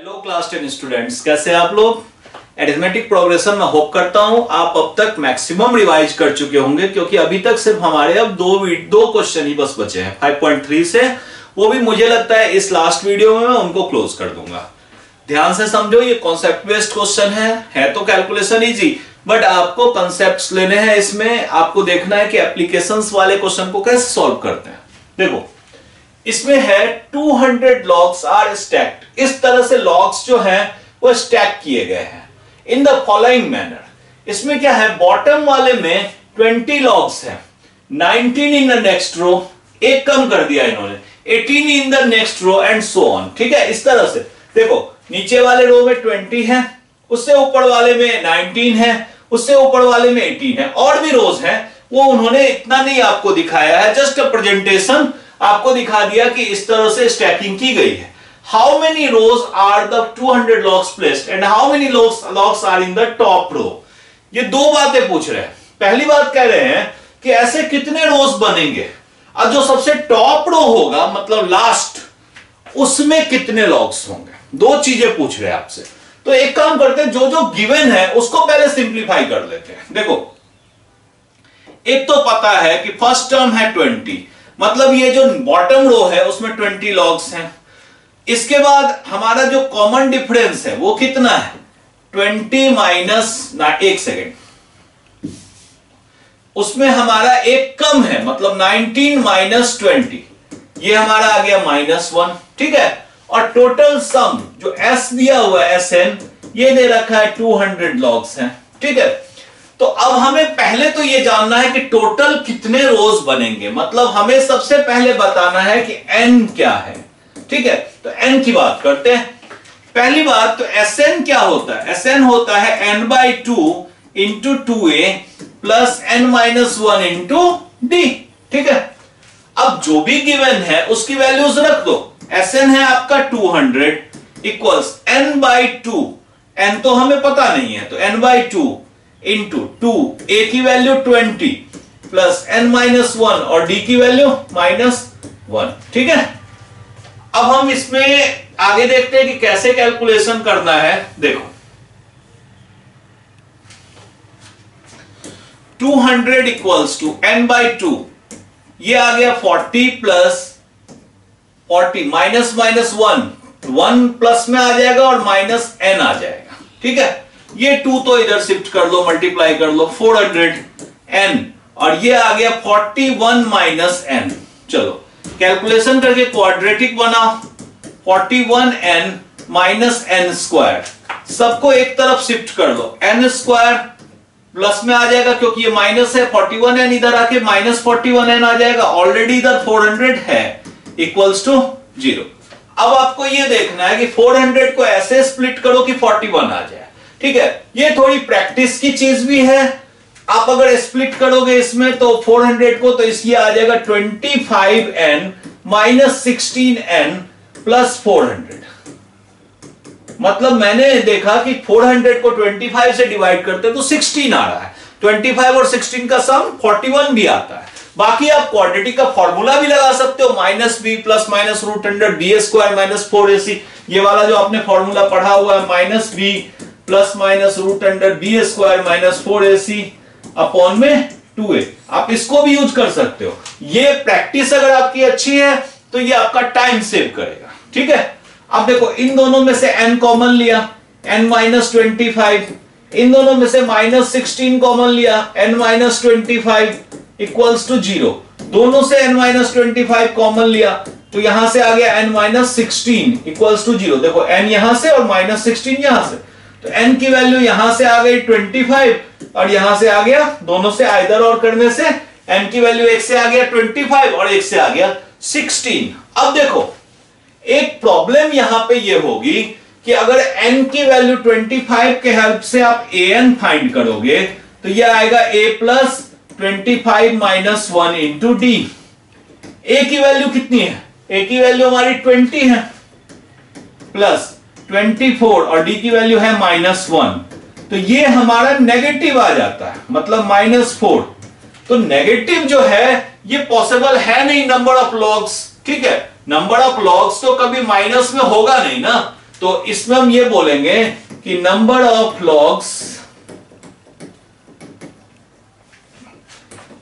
Hello class 10 students, कैसे हैं आप लोग। एरिथमेटिक प्रोग्रेशन में होप करता हूं आप अब तक मैक्सिमम रिवाइज कर चुके होंगे, क्योंकि अभी तक सिर्फ हमारे अब दो क्वेश्चन ही बस बचे हैं 5.3 से। वो भी मुझे लगता है इस लास्ट वीडियो में मैं उनको क्लोज कर दूंगा। ध्यान से समझो, ये कॉन्सेप्ट बेस्ड क्वेश्चन है तो कैलकुलेशन इजी, बट आपको कॉन्सेप्ट्स लेने हैं। इसमें आपको देखना है कि एप्लीकेशंस वाले क्वेश्चन को कैसे सॉल्व करते हैं। देखो इसमें है 200 लॉग्स आर स्टैक्ड। इस तरह से लॉग्स जो हैं वो स्टैक किए गए हैं इन द फॉलोइंग मैनर। इसमें क्या है, बॉटम वाले में 20 लॉग्स हैं, 19 इन द नेक्स्ट रो, एक कम कर दिया इन्होंने, 18 in the next row and so on. ठीक है, इस तरह से देखो नीचे वाले रो में 20 है, उससे ऊपर वाले में 19 है, उससे ऊपर वाले में 18 है, और भी रोज हैं। वो उन्होंने इतना नहीं आपको दिखाया है, जस्ट अ प्रेजेंटेशन आपको दिखा दिया कि इस तरह से स्टैकिंग की गई है। How many rows are the 200 logs placed and how many logs are in the top row. ये दो बातें पूछ रहे हैं। पहली बात कह रहे हैं कि ऐसे कितने रोज बनेंगे, और जो सबसे टॉप रो होगा मतलब लास्ट, उसमें कितने लॉग्स होंगे। दो चीजें पूछ रहे हैं आपसे। तो एक काम करते हैं, जो जो गिवन है उसको पहले सिंप्लीफाई कर लेते हैं। देखो एक तो पता है कि फर्स्ट टर्म है 20, मतलब ये जो बॉटम रो है उसमें 20 लॉग्स हैं। इसके बाद हमारा जो कॉमन डिफरेंस है वो कितना है, 20 माइनस एक सेकेंड, उसमें हमारा एक कम है, मतलब 19 माइनस 20, ये हमारा आ गया -1। ठीक है, और टोटल सम जो एस दिया हुआ है SN, ये दे रखा है 200 लॉग्स हैं। ठीक है, तो अब हमें पहले तो ये जानना है कि टोटल कितने रोज बनेंगे, मतलब हमें सबसे पहले बताना है कि n क्या है। ठीक है, तो n की बात करते हैं। पहली बात तो SN क्या होता है, SN होता है n/2 into 2a plus n-1 into d। ठीक है, अब जो भी गिवन है उसकी वैल्यूज रख दो। SN है आपका 200 इक्वल्स n/2, n तो हमें पता नहीं है, तो n/2 इंटू 2, a की वैल्यू 20 प्लस n-1 और d की वैल्यू -1। ठीक है, अब हम इसमें आगे देखते हैं कि कैसे कैलकुलेशन करना है। देखो 200 इक्वल्स टू n/2, ये आ गया 40 प्लस 40 माइनस -1, 1 प्लस में आ जाएगा और माइनस n आ जाएगा। ठीक है, ये 2 तो इधर शिफ्ट कर लो, मल्टीप्लाई कर लो, 400 n, और ये आ गया 41 माइनस n। चलो कैलकुलेशन करके क्वाड्रेटिक बनाओ, 41n माइनस n स्क्वायर, सबको एक तरफ शिफ्ट कर लो, n स्क्वायर प्लस में आ जाएगा क्योंकि ये माइनस है, 41n इधर आके -41n आ जाएगा, ऑलरेडी इधर 400 है, इक्वल्स टू 0। अब आपको ये देखना है कि 400 को ऐसे स्प्लिट करो कि 41 आ जाए। ठीक है, ये थोड़ी प्रैक्टिस की चीज भी है। आप अगर स्प्लिट करोगे इसमें तो 400 को, तो इसलिए आ जाएगा 25n माइनस 16n प्लस 400। मतलब मैंने देखा कि 400 को 25 से डिवाइड करते तो 16 आ रहा है, 25 और 16 का सम 41 भी आता है। बाकी आप क्वाड्रेटिक का फॉर्मूला भी लगा सकते हो, -b plus minus √100 b² minus 4ac, ये वाला जो आपने फॉर्मूला पढ़ा हुआ है, -b plus minus √100 b² minus 4ac upon में 2a, आप इसको भी यूज कर सकते हो। ये प्रैक्टिस अगर आपकी अच्छी है तो ये आपका टाइम सेव करेगा। ठीक है, अब देखो इन दोनों में से n कॉमन लिया, n-25, इन दोनों में से -16 कॉमन लिया, n-25 इक्वल्स टू 0, दोनों से n-25 कॉमन लिया तो यहां से आ गया n-16 इक्वल्स टू 0। देखो n यहां से और -16 यहां से, तो n की वैल्यू यहां से आ गई 25 और यहां से आ गया, दोनों से आइदर और करने से n की वैल्यू एक से आ गया 25 और एक से आ गया 16। अब देखो एक प्रॉब्लम यहां पे ये होगी कि अगर n की वैल्यू 25 के हेल्प से आप an फाइंड करोगे तो ये आएगा a plus 25 minus 1 into d। a की वैल्यू कितनी है, a की वैल्यू हमारी 20 है प्लस 24 और d की वैल्यू है -1, तो ये हमारा नेगेटिव आ जाता है, मतलब -4। तो नेगेटिव जो है ये पॉसिबल है नहीं नंबर ऑफ लॉग्स। ठीक है, नंबर ऑफ लॉग्स तो कभी माइनस में होगा नहीं ना, तो इसमें हम ये बोलेंगे कि number of logs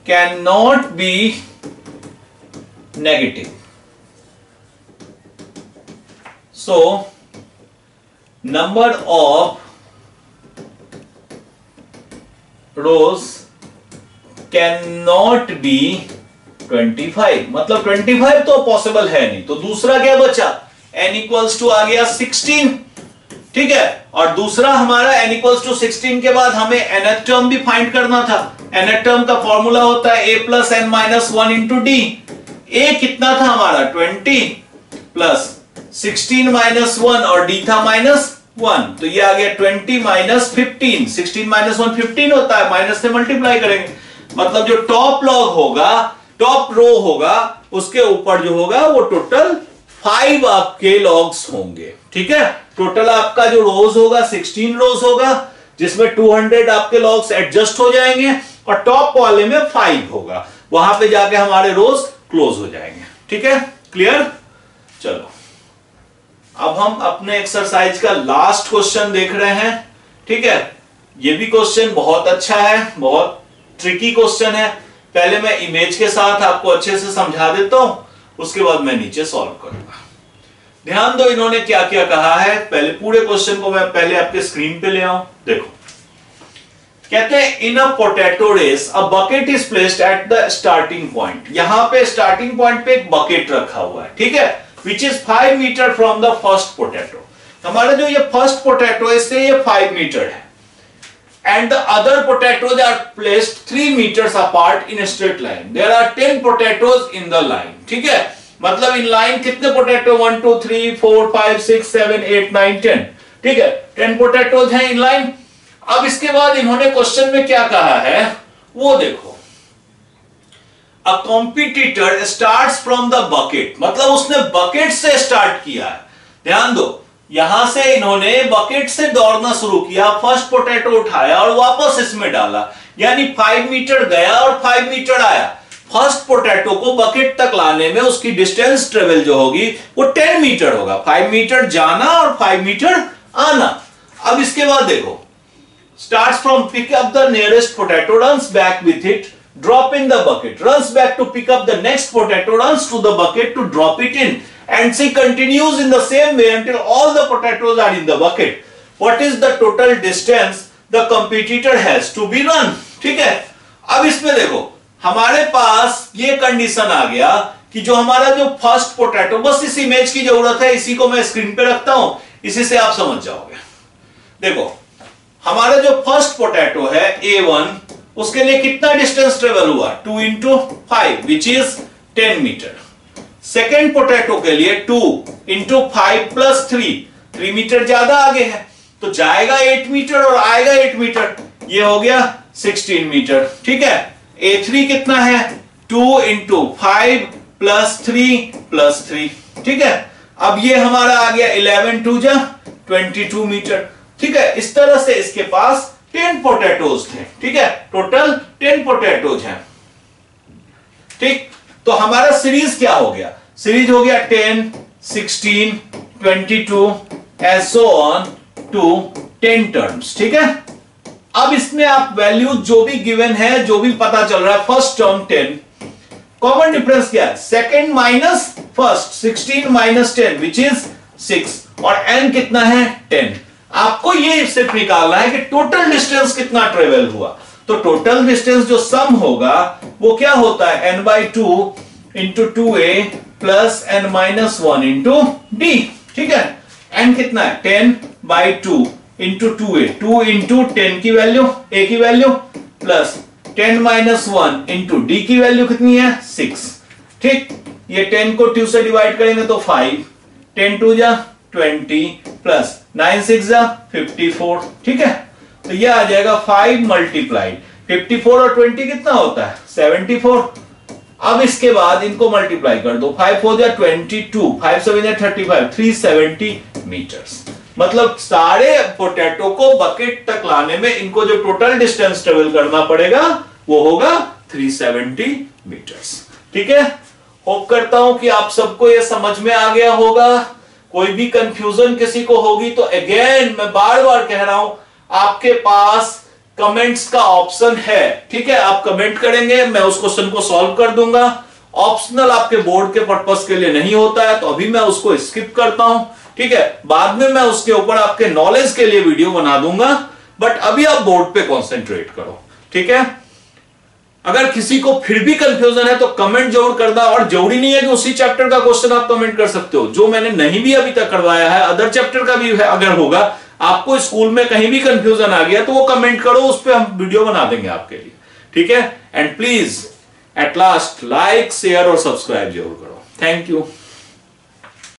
can not be negative. So number of rose can not be 25. मतलब 25 तो पॉसिबल है नहीं, तो दूसरा क्या बचा, n इक्वल्स टू आ गया 16. ठीक है, और दूसरा हमारा n इक्वल्स टू 16 के बाद हमें nth टर्म भी फाइंड करना था. nth टर्म का फॉर्मूला होता है a plus n minus 1 into D. a कितना था हमारा 20 प्लस 16 माइनस 1 और d था माइनस 1, तो ये आ गया 20 माइनस 15. 16 माइनस 1 15 होता है, माइनस से मल्टीप्लाई करेंगे. मतलब जो टॉप लॉग होगा, टॉप रो होगा, उसके ऊपर जो होगा वो टोटल 5 आपके लॉग्स होंगे. ठीक है, टोटल आपका जो रोज होगा 16 रोज होगा, जिसमें 200 आपके लॉग्स एडजस्ट हो जाएंगे और टॉप वाले में 5 होगा. वहां पे जाके हमारे रोज क्लोज हो जाएंगे. ठीक है, क्लियर. चलो अब हम अपने एक्सरसाइज का लास्ट क्वेश्चन देख रहे हैं. ठीक है, ये भी क्वेश्चन बहुत अच्छा है, बहुत ट्रिकी क्वेश्चन है. पहले मैं इमेज के साथ आपको अच्छे से समझा देता हूं, उसके बाद मैं नीचे सॉल्व करूंगा. ध्यान दो इन्होंने क्या क्या कहा है. पहले पूरे क्वेश्चन को मैं पहले आपके स्क्रीन पे ले आऊं. देखो, कहते हैं in a potato race a bucket is placed at the starting point. यहां पे स्टार्टिंग पॉइंट पे एक बकेट रखा हुआ है. ठीक है, which is 5 metre from the first potato. हमारा जो ये फर्स्ट पोटैटो है इससे ये 5 मीटर है. And the other potatoes are placed 3 meters apart in a straight line. There are 10 potatoes in the line. ठीक है, मतलब इन लाइन कितने पोटैटो 1 2 3 4 5 6 7 8 9 10. ठीक है, 10 पोटैटोज हैं इन लाइन. अब इसके बाद इन्होंने क्वेश्चन में क्या कहा है वो देखो. अ competitor starts from the bucket, मतलब उसने बकेट से स्टार्ट किया है. ध्यान दो, यहां से इन्होंने बकेट से दौड़ना शुरू किया, फर्स्ट पोटैटो उठाया और वापस इसमें डाला, यानी 5 मीटर गया और 5 मीटर आया. फर्स्ट पोटैटो को बकेट तक लाने में उसकी डिस्टेंस ट्रेवल जो होगी वो 10 मीटर होगा. 5 मीटर जाना और 5 मीटर आना. अब इसके बाद देखो, starts from pick up the nearest potato, runs back with it, drop in the bucket, runs back to pick up the next potato, runs to the bucket to drop it in, and she continues in the same way until all the potatoes are in the bucket. What is the total distance the competitor has to be run? ठीक है, अब इसमें देखो हमारे पास ये condition आ गया कि जो हमारा जो फर्स्ट पोटैटो, बस इस इमेज की जरूरत है, इसी को मैं स्क्रीन पे रखता हूं, इसी से आप समझ जाओगे. देखो हमारा जो फर्स्ट पोटैटो है A1, उसके लिए कितना डिस्टेंस ट्रेवल हुआ 2 into 5 which is 10 metre. Second potato के लिए 2 इंटू 5 प्लस 3 मीटर ज्यादा आगे है, तो जाएगा 8 मीटर और आएगा 8 मीटर, ये हो गया 16 मीटर. ठीक है, A3 कितना है 2 इंटू 5 प्लस 3. ठीक है, अब ये हमारा आ गया 11 2 जा 22 मीटर. ठीक है, इस तरह से इसके पास 10 पोटैटोज थे. ठीक है, टोटल 10 पोटैटोज हैं. ठीक, तो हमारा सीरीज क्या हो गया, सीरीज हो गया 10 16 22 as so on to 10 terms. ठीक है, अब इसमें आप वैल्यू जो भी गिवन है, जो भी पता चल रहा है, फर्स्ट टर्म 10, कॉमन डिफरेंस क्या है, second minus first 16 minus 10 which is 6, और n कितना है 10. आपको ये सिर्फ निकालना है कि टोटल डिस्टेंस कितना ट्रेवल हुआ. तो टोटल डिस्टेंस जो सम होगा वो क्या होता है n/2 into 2a plus n-1 into d. ठीक है, n कितना है 10/2 इंटू 2a, 2 इंटू 10 की वैल्यू, a की वैल्यू, प्लस 10-1 इंटू d की वैल्यू कितनी है 6. ठीक, ये 10 को 2 से डिवाइड करेंगे तो 5, 10 2 जा 20 प्लस 9 6 जा 54. ठीक है, तो ये आ जाएगा 5 मल्टीप्लाइड 54 और 20 कितना होता है 74. अब इसके बाद इनको मल्टीप्लाई कर दो, 5 4 जा 22, 5 7 जा 35, 370 मीटर्स. मतलब सारे पोटैटो को बकेट तक लाने में इनको जो टोटल डिस्टेंस ट्रेवल करना पड़ेगा वो होगा 370 मीटर्स. ठीक है, होप करता हूं कि आप सबको ये समझ में आ गया होगा. कोई भी कंफ्यूजन किसी को होगी तो अगेन मैं बार बार कह रहा हूं, आपके पास कमेंट्स का ऑप्शन है, ठीक है। आप कमेंट करेंगे, मैं उस क्वेश्चन को सॉल्व कर दूंगा। ऑप्शनल आपके बोर्ड के पर्पस के लिए नहीं होता है, तो अभी मैं उसको स्किप करता हूं, ठीक है। बाद में मैं उसके ऊपर आपके नॉलेज के लिए वीडियो बना दूंगा, बट अभी आप बोर्ड पे कॉन्सेंट्रेट करो, ठीक है। अगर किसी को फिर भी कंफ्यूजन है तो कमेंट जरूर करना, और जरूरी नहीं है कि उसी चैप्टर का क्वेश्चन आप कमेंट कर सकते हो, जो मैंने नहीं भी अभी तक करवाया है, अदर चैप्टर का भी है। अगर होगा आपको स्कूल में कहीं भी कंफ्यूजन आ गया तो वो कमेंट करो, उस पर हम वीडियो बना देंगे आपके लिए, ठीक है। And please at last like, share और सब्सक्राइब जरूर करो। Thank you.